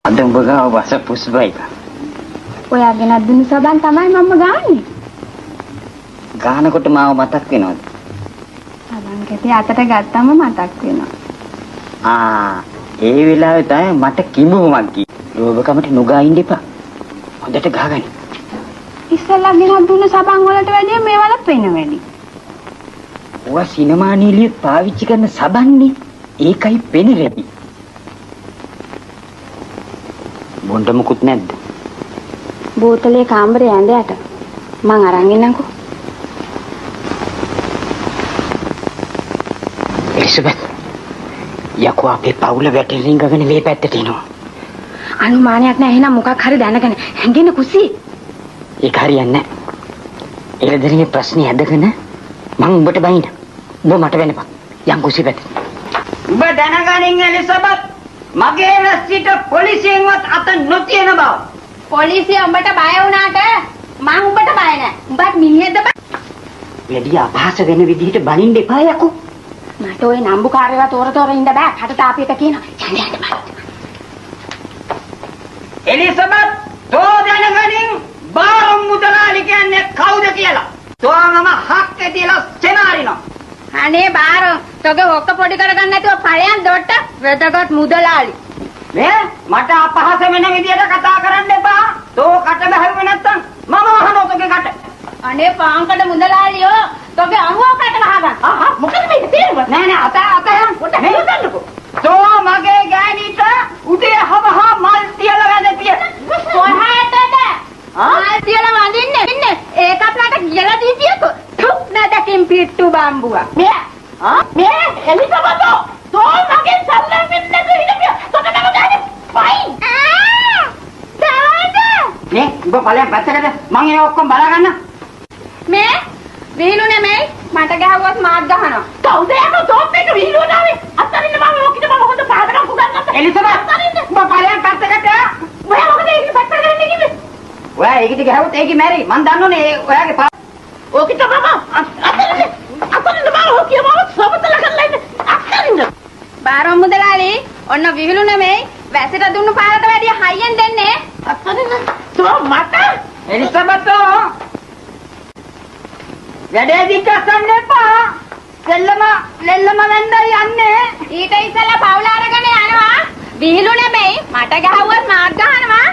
අද උඹ ගාව වස පුස්බයි. ඔයාගෙන අදුණු සබන් තමයි මම ගාන්නේ. ගානකොට මාව මතක් වෙනවද? සබන් කැටි අතට ගත්තම මතක් වෙනවා. ඒ වෙලාවේ තමයි මට කිඹුමක් ගියේ. ලෝභකමට නුගා ඉන්න එපා. හොඳට ගහගන්න. ඉස්සල්ලාගෙන අදුණු සබන් වලට වැඩිය මේවල පේන වැඩි. ඔයා සිනමා නිලිය පාවිච්චි කරන සබන්නේ ඒකයි පෙන රැපි. බොණ්ඩ මුකුත් නැද්ද? බෝතලේ කාමරේ ඇඳයට මං අරන් එන්නම්කෝ. එලිසබෙත් යකෝ අපේ පවුල වැටෙන රින්ගගෙන මේ පැත්තට එනවා. අනුමානයක් නැහැ. එහෙනම් මොකක් හරි දැනගෙන හැංගෙන කුසී. ඒක හරියන්නේ නැහැ. එළදෙනියේ ප්‍රශ්නේ ඇදගෙන මං උඹට බයින්න. උඹ මට වෙන්නපන්. යන් කුසී පැත්තට. උඹ දැනගනින් එලිසබෙත් මගේ රැස්සිට පොලිසියෙන්වත් අත නොතියන බව. පොලිසිය උඹට බය වුණාට මං උඹට බය නැහැ. උඹත් මිනිහෙක්ද බය? වැඩි අපහාස වෙන විදිහට බනින්න එපා යකෝ. මට ওই නම්බුකාරයව තොර ඉන්න බෑ. කටට ආපියට කියනවා. යන්න යන්න බෑ. එලිසබෙත් තෝ දැනගනින් බාරම් මුදලාලි කියන්නේ කවුද කියලා. තෝමම හක්කේ තියලා සෙනාරිනවා. අනේ බාරෝ තෝගේ හොක්ක පොඩි කරගන්න නැතුව ඵලයන් දොට්ට වැදගත් මුදලාලි. මේ මට අපහාස වෙන විදියට කතා කරන්න එපා. තෝ කට බහැවුවේ නැත්තම් මම වහනවා තෝගේ කට. අනේ පාංකඩ මුදලාලියෝ තෝගේ අහුව කට වහගන්න. මොකද මේක තේරුම? නෑ අත යන් පොඩ හෙලගන්නකෝ. තෝ මගේ ගෑණීට උදේ හවහා මල් තියලා වැඳතිය. කොහාටද? මල් තියලා වඳින්නේ. ඉන්නේ. ඒකත් මට කියලා දීපියකෝ. තුක් නැදකින් පිට්ටු බම්බුවා. මේ එලිසබතෝ තෝ මගේ සල්ලම් වෙන්නේ නැතුව ඉඳපිය. තෝට නම ගන්නේ. පයින්. දාන්න. නේ උඹ ඵලයන් පැත්තකට මං ඒ ඔක්කොම බලා ගන්න. මේ විහිළු නෙමෙයි මට ගහුවත් මාත් ගහනවා. කවුද යකෝ තෝප් එක විහිළුව දාවේ? අත්තරින්න මම ඕකිට මම හොඳ පාඩකම් පුදන්නත්. එලිසබෙත් අත්තරින්න. උඹ ඵලයන් පැත්තකට. ඔයා මොකද ඒක පැත්තකට යන්නේ කිව්වේ? ඔයා ඒකිට ගහුවොත් ඒකි මැරි. මං දන්නෝනේ ඔයාගේ ඕකිට මම අත්තරින්න මම ඕකිය මම සමතල කරලා ඉන්නේ. අත්තරින්න. බාරම් මුදලාලි ඔන්න විහිළු නෙමෙයි වැසට දුන්නු පාරට වැඩිය හයියෙන් දෙන්නේ. අත්තරින්න. තෝ මට එලිසබෙතෝ වැඩේ දිග්ගස්සන්න එපා. ලෙල්ලම වෙන්දයි යන්නේ. ඊට ඉස්සෙල්ලා පවුල අරගෙන යනවා. විහිළු නෙමෙයි මට ගහුවත් මාත් ගහනවා.